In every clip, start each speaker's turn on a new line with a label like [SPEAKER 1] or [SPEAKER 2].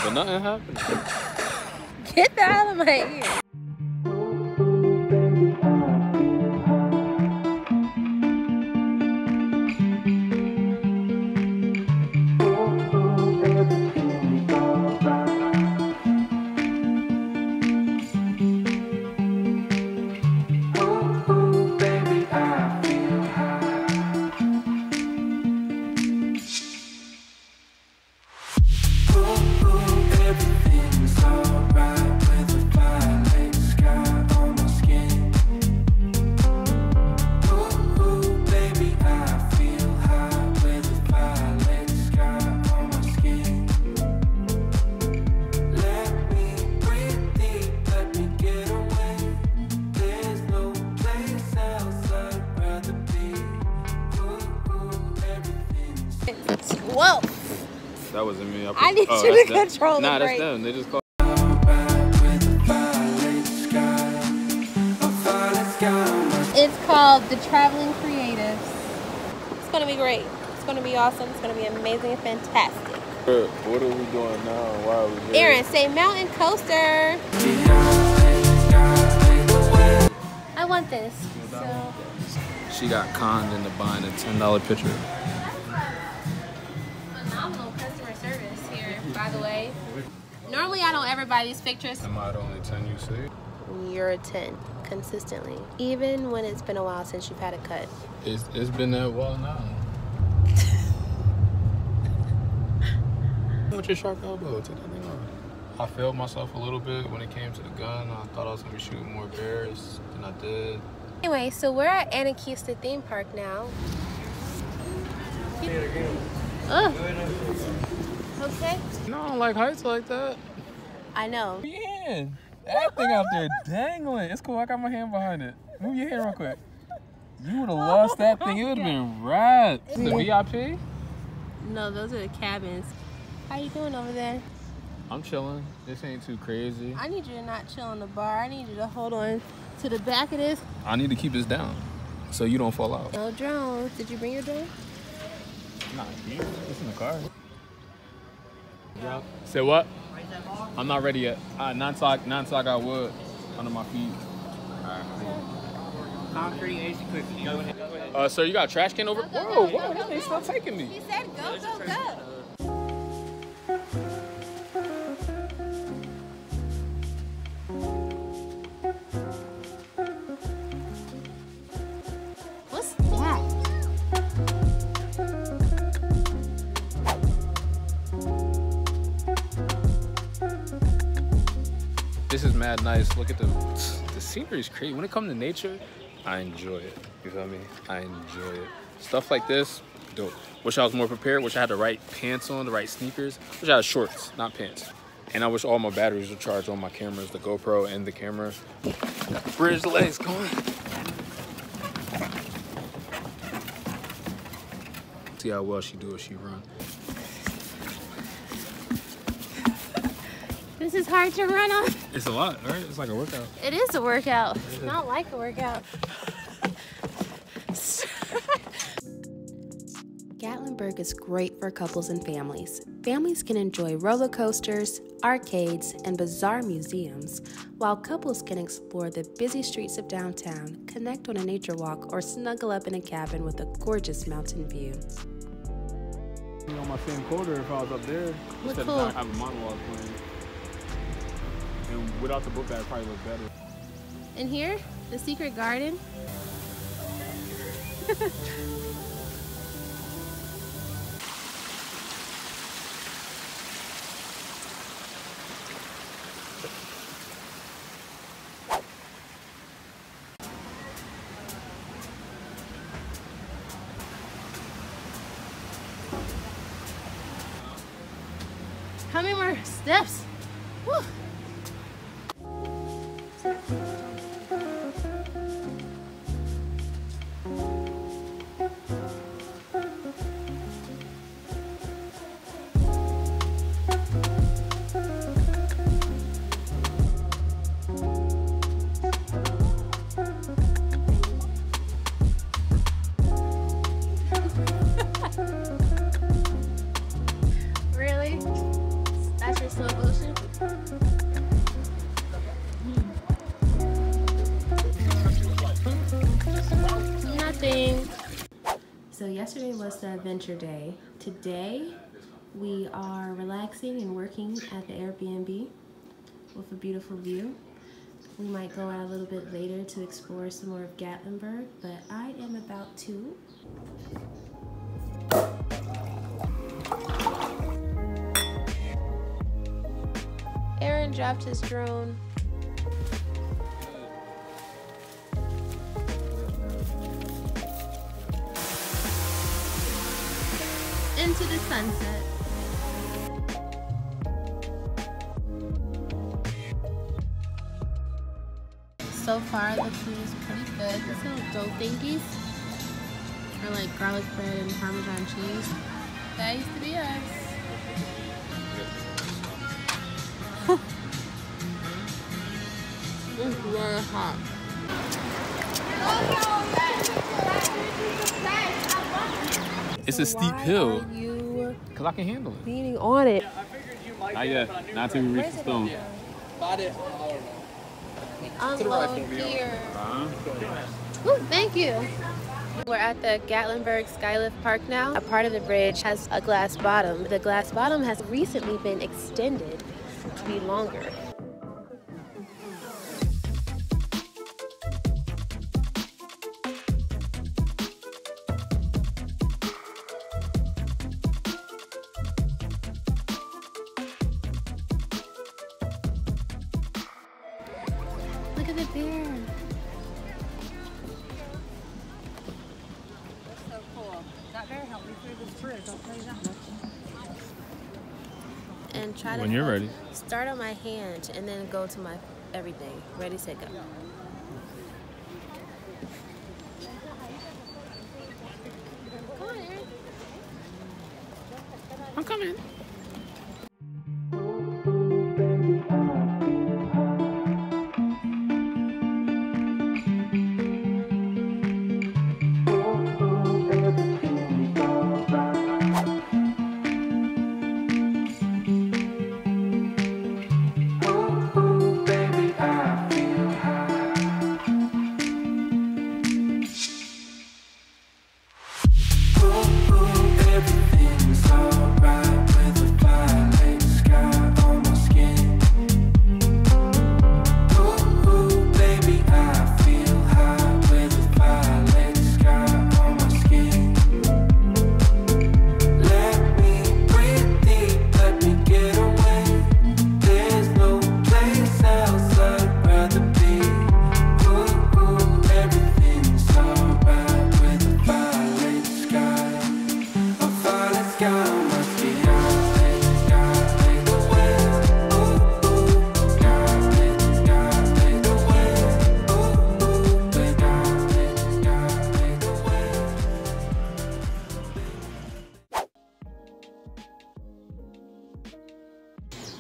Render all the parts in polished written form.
[SPEAKER 1] but nothing happened.
[SPEAKER 2] Get that out of my ear. Whoa!
[SPEAKER 1] That wasn't me.
[SPEAKER 2] I need you to control the
[SPEAKER 1] Nah,
[SPEAKER 2] brake.
[SPEAKER 1] that's them. They just called.
[SPEAKER 2] It's called The Traveling Creatives. It's gonna be great. It's gonna be awesome. It's gonna be amazing and fantastic.
[SPEAKER 1] What are we doing now? Why are we here?
[SPEAKER 2] Aaron, say mountain coaster. I want this. So.
[SPEAKER 1] She got conned into buying a $10 picture.
[SPEAKER 2] Phenomenal customer service here, by the way. Normally, I don't ever buy these pictures.
[SPEAKER 1] Am I the only 10 you see?
[SPEAKER 2] You're a 10 consistently, even when it's been a while since you've had a cut.
[SPEAKER 1] It's been that while now. With your sharp elbow, take that thing off. I failed myself a little bit when it came to the gun. I thought I was gonna be shooting more bears than I did.
[SPEAKER 2] Anyway, so we're at Anakeesta theme park now. Ugh. Okay.
[SPEAKER 1] No, I don't like heights like that.
[SPEAKER 2] I know.
[SPEAKER 1] Move your hand. That thing out there dangling. It's cool. I got my hand behind it. Move your hand real quick. You would have lost that thing. It would have been rad. The VIP?
[SPEAKER 2] No, those are the cabins. How you doing over there?
[SPEAKER 1] I'm chilling. This ain't too crazy.
[SPEAKER 2] I need you to not chill on the bar. I need you to hold on to the back of this.
[SPEAKER 1] I need to keep this down so you don't fall out.
[SPEAKER 2] No drones. Did you bring your drone?
[SPEAKER 1] Nah, it's in the car. Yeah. Say what? I'm not ready yet. 9 o'clock I got wood under my feet. Alright, cool.
[SPEAKER 3] Concrete, AC quick. Go ahead.
[SPEAKER 1] Sir, you got a trash can over? Whoa, that thing's still taking me.
[SPEAKER 2] He said go, go, go. What's that?
[SPEAKER 1] This is mad nice. Look at the scenery is crazy. When it comes to nature, I enjoy it. You feel me? I enjoy it. Stuff like this, dope. Wish I was more prepared. Wish I had the right pants on, the right sneakers. Wish I had shorts, not pants. And I wish all my batteries were charged on my cameras, the GoPro and the camera. Bridge legs, come on. See how well she do as she run.
[SPEAKER 2] This is hard to run on.
[SPEAKER 1] It's a lot, right? It's like a workout.
[SPEAKER 2] It is a workout. It's not like a workout.
[SPEAKER 4] Gatlinburg is great for couples and families. Families can enjoy roller coasters, arcades, and bizarre museums, while couples can explore the busy streets of downtown, connect on a nature walk, or snuggle up in a cabin with a gorgeous mountain view.
[SPEAKER 1] On my same quarter if I was up there.
[SPEAKER 2] Look
[SPEAKER 1] Instead
[SPEAKER 2] cool.
[SPEAKER 1] of having monologue playing. And without the book bag, probably look better.
[SPEAKER 2] And here, the secret garden. How many more steps? Woo. Really? That's your slow
[SPEAKER 4] yesterday was the adventure day. Today, we are relaxing and working at the Airbnb with a beautiful view. We might go out a little bit later to explore some more of Gatlinburg, but I am about to. Aaron dropped his drone. Into the sunset. So far, the food is pretty good. These little dough thingies are like garlic bread and Parmesan cheese. That used to be us. It's very hot.
[SPEAKER 1] It's a steep hill. Cause I can handle it.
[SPEAKER 2] Leaning on it.
[SPEAKER 1] Not yet. Not till we reach the stone.
[SPEAKER 2] Unload here. Ooh, thank you. We're at the Gatlinburg Skylift Park now. A part of the bridge has a glass bottom. The glass bottom has recently been extended to be longer. Look at the bear.
[SPEAKER 5] That's so cool. That bear helped me through this bridge, I'll tell you that much.
[SPEAKER 4] And try to
[SPEAKER 1] When you're ready.
[SPEAKER 4] start on my hand and then go to my everything. Ready, set, go. Come on, Aaron.
[SPEAKER 1] I'm coming.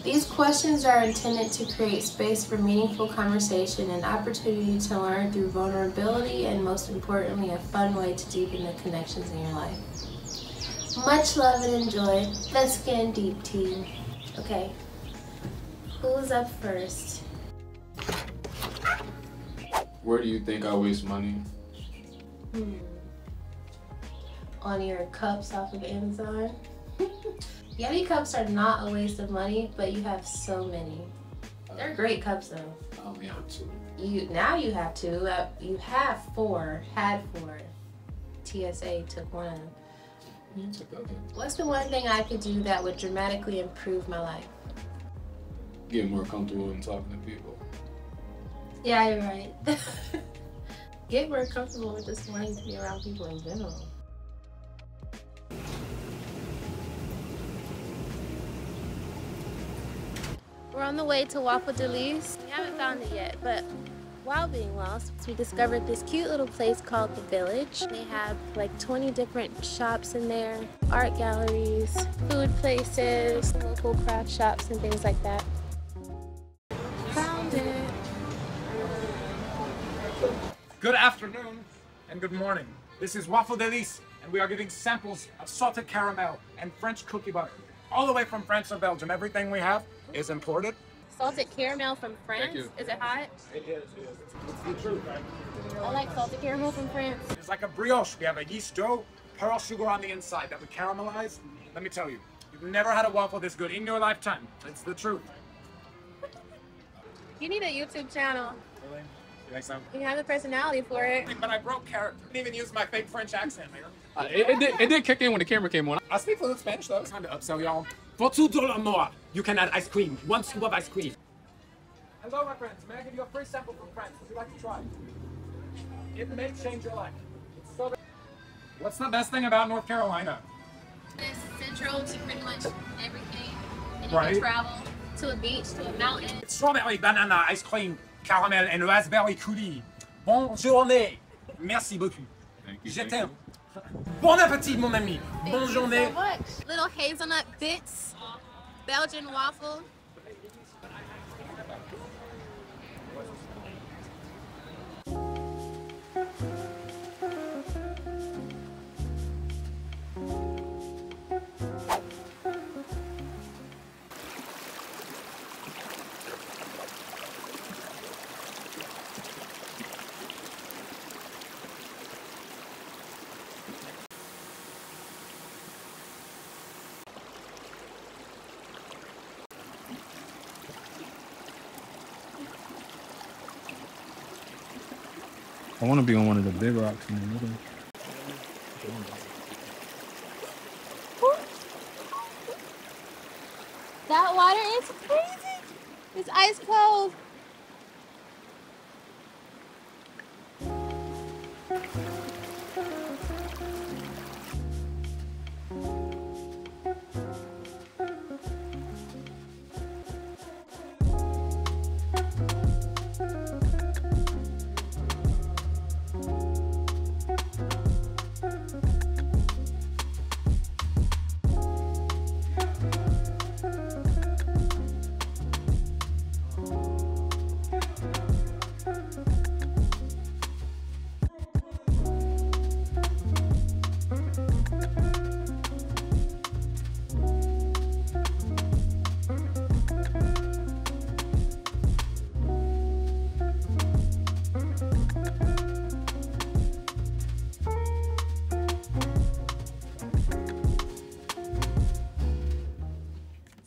[SPEAKER 4] These questions are intended to create space for meaningful conversation and opportunity to learn through vulnerability and, most importantly, a fun way to deepen the connections in your life. Much love and enjoy. Let's get in deep, team. Okay, who's up first?
[SPEAKER 1] Where do you think I waste money?
[SPEAKER 4] On your cups off of Amazon? Yeti cups are not a waste of money, but you have so many. They're great cups though.
[SPEAKER 1] I only have 2.
[SPEAKER 4] Now you have 2. You have 4. Had 4. TSA took 1. What's the one thing I could do that would dramatically improve my life?
[SPEAKER 1] Get more comfortable in talking to people.
[SPEAKER 4] Yeah, you're right. Get more comfortable with just wanting to be around people in general. We're on the way to Waffle De Lys. We haven't found it yet, but while being lost, we discovered this cute little place called The Village. They have like 20 different shops in there, art galleries, food places, local craft shops and things like that. Found it.
[SPEAKER 3] Good afternoon and good morning. This is Waffle De Lys, and we are giving samples of salted caramel and French cookie butter. All the way from France and Belgium. Everything we have is imported.
[SPEAKER 2] Salted caramel from France.
[SPEAKER 1] Thank you.
[SPEAKER 2] Is it hot?
[SPEAKER 3] It is. It's the truth.
[SPEAKER 2] I like salted caramel from France.
[SPEAKER 3] It's like a brioche. We have a yeast dough, pearl sugar on the inside that we caramelize. Let me tell you, you've never had a waffle this good in your lifetime. It's the truth.
[SPEAKER 2] You need a YouTube channel.
[SPEAKER 3] Really? You like some?
[SPEAKER 2] You have the personality for it.
[SPEAKER 3] But I broke character. I didn't even use my fake French accent, man.
[SPEAKER 1] It did kick in when the camera came on.
[SPEAKER 3] I speak fluent Spanish though. Time to upsell y'all. For $2 more, you can add ice cream. 1 scoop of ice cream. Hello, my friends. May I give you a free sample from France? Would you like to try? It may change your life. It's so good. What's the best thing about North Carolina?
[SPEAKER 2] It's central to pretty much everything. And you
[SPEAKER 3] Right.
[SPEAKER 2] can travel to a beach, to a mountain.
[SPEAKER 3] It's strawberry, banana, ice cream, caramel, and raspberry coulis. Bonne journée. Merci beaucoup.
[SPEAKER 1] Thank you.
[SPEAKER 3] Je t'aime. Bon appétit, mon ami.
[SPEAKER 2] Thank
[SPEAKER 3] Bonne
[SPEAKER 2] you so
[SPEAKER 3] journée.
[SPEAKER 2] much. Little hazelnut bits, Belgian waffle.
[SPEAKER 1] I want to be on one of the big rocks in the middle.
[SPEAKER 2] That water is crazy. It's ice cold.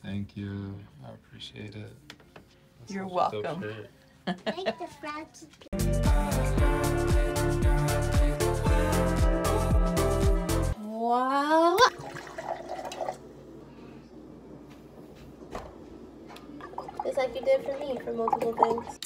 [SPEAKER 1] Thank you. I appreciate it. That's
[SPEAKER 6] You're
[SPEAKER 1] such a dope
[SPEAKER 6] welcome.
[SPEAKER 1] shirt.
[SPEAKER 7] Like the frosty.
[SPEAKER 2] Wow. Just like you did for me for multiple things.